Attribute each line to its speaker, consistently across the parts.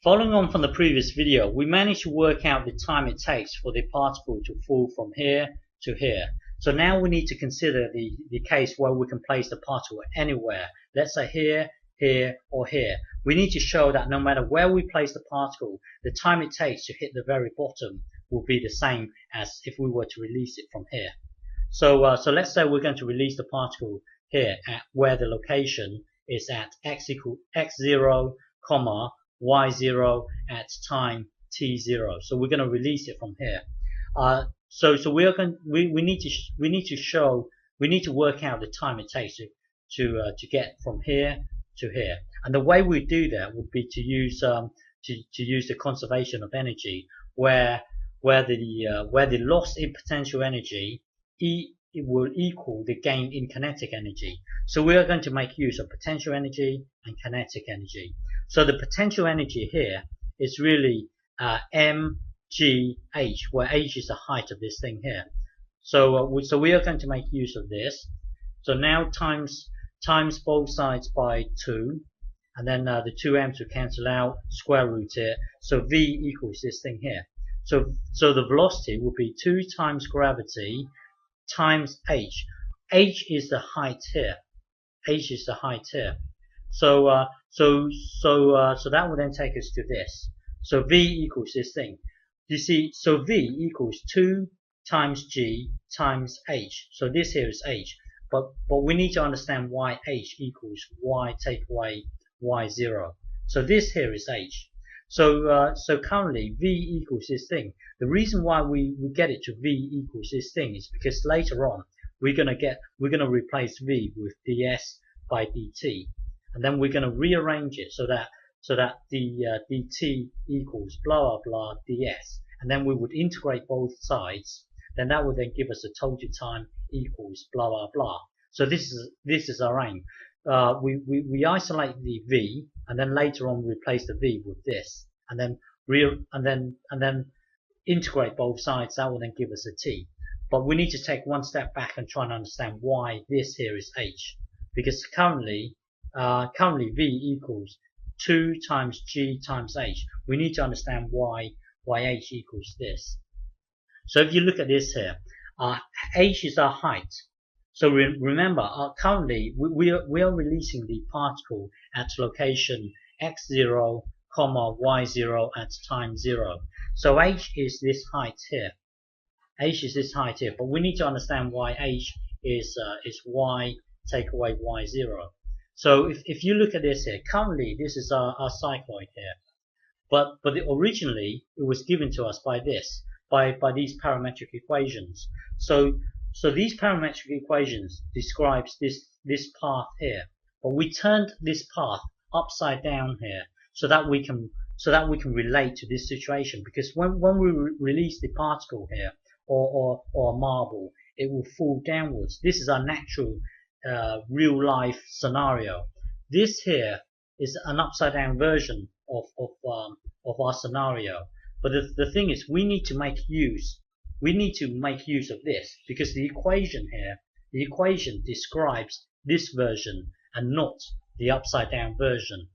Speaker 1: Following on from the previous video, we managed to work out the time it takes for the particle to fall from here to here. So now we need to consider the case where we can place the particle anywhere. Let's say here, here, or here. We need to show that no matter where we place the particle, the time it takes to hit the very bottom will be the same as if we were to release it from here. So let's say we're going to release the particle here at where the location is at x0, y0 at time t0. So we're going to release it from here. So we need to work out the time it takes to get from here to here. And the way we do that would be to use the conservation of energy, where the loss in potential energy it will equal the gain in kinetic energy. So we are going to make use of potential energy and kinetic energy. So the potential energy here is really mgh, where h is the height of this thing here. So we are going to make use of this. So now times both sides by 2, and then the 2 m's will cancel out, square root it. So v equals this thing here. So the velocity will be 2 times gravity times h. H is the height here. H is the height here. So that will then take us to this. So v equals this thing. You see, so v equals 2 times g times h. So this here is h. But we need to understand why h equals y take away y0. So this here is h. So currently v equals this thing. The reason why we get it to v equals this thing is because later on we're gonna replace v with ds by dt, and then we're gonna rearrange it so that the dt equals blah blah blah ds, and then we would integrate both sides. Then that would then give us a total time equals blah blah blah. So this is our aim. We isolate the v, and then later on replace the v with this, and then integrate both sides. That will then give us a t. But we need to take one step back and try and understand why this here is h, because currently v equals 2 times g times h. We need to understand why h equals this. So if you look at this here, h is our height. So remember, currently we are releasing the particle at location x0, y0 at time 0. So h is this height here. H is this height here. But we need to understand why h is y take away y0. So if you look at this here, currently this is our cycloid here. But originally it was given to us by these parametric equations. So these parametric equations describes this path here, but we turned this path upside down here so that we can relate to this situation, because when we release the particle here or a marble, it will fall downwards. This is our natural real life scenario. This here is an upside down version of our scenario. But the thing is, we need to make use of this, because the equation describes this version and not the upside down version.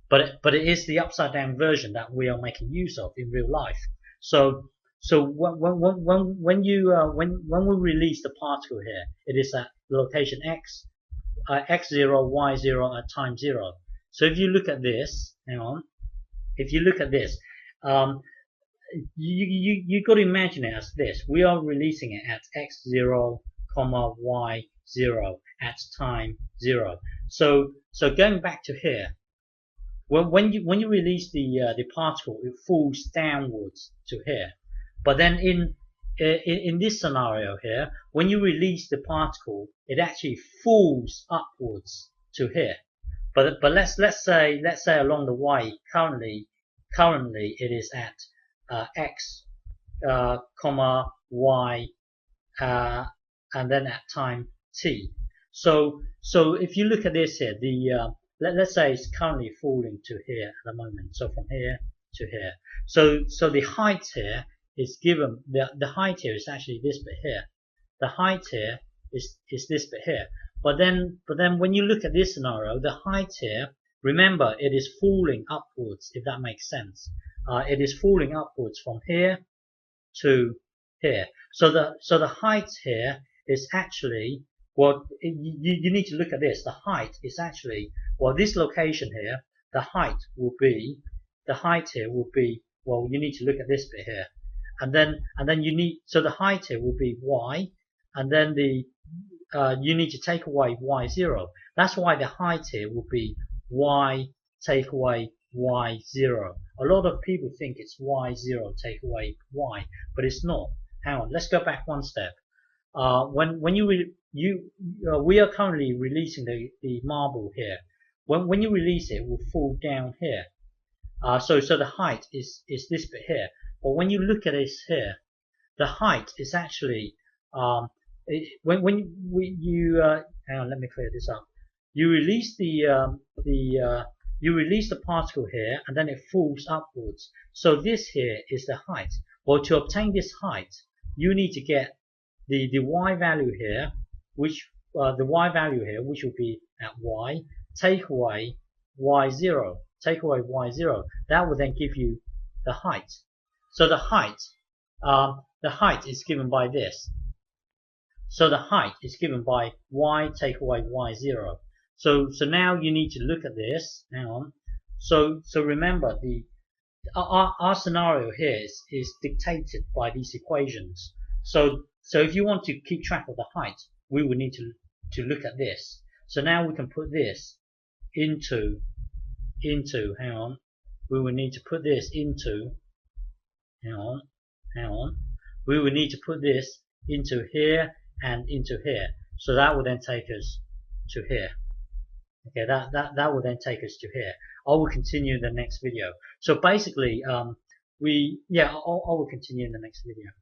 Speaker 1: But it is the upside down version that we are making use of in real life. So when we release the particle here, it is at location x0, y0 at time 0. So if you look at this, if you look at this, you got to imagine it as this. We are releasing it at x0, y0 at time 0. So going back to here, when you release the particle, it falls downwards to here. But then in this scenario here, when you release the particle, it actually falls upwards to here. But let's say along the y, currently it is at x, y, and then at time t. So if you look at this here, let's say it's currently falling to here at the moment. So from here to here. So the height here is given. The height here is actually this bit here. The height here is this bit here. But then when you look at this scenario, the height here remember it is falling upwards, if that makes sense. It is falling upwards from here to here. So the height here is actually, well, you need to look at this. The height is actually, well, this location here, the height here will be, well, you need to look at this bit here. And then you need, so the height here will be y, and then you need to take away y0. That's why the height here will be y take away y0. A lot of people think it's y0 take away y, but it's not. Hang on, let's go back one step. When we are currently releasing the marble here. When you release it, it will fall down here. So the height is this bit here. But when you look at this here, the height is actually hang on, let me clear this up. You release you release the particle here, and then it falls upwards. So this here is the height. Well, to obtain this height, you need to get the y value here, which will be at y, take away y0, take away y0. That will then give you the height. So the height is given by this. So the height is given by y take away y0. So now you need to look at this. Hang on. So remember, our scenario here is dictated by these equations. So if you want to keep track of the height, we would need to look at this. So now we can put this into hang on. We will need to put this into hang on. We will need to put this into here and into here. So that will then take us to here. Okay, that will then take us to here. I will continue in the next video. So basically, I will continue in the next video.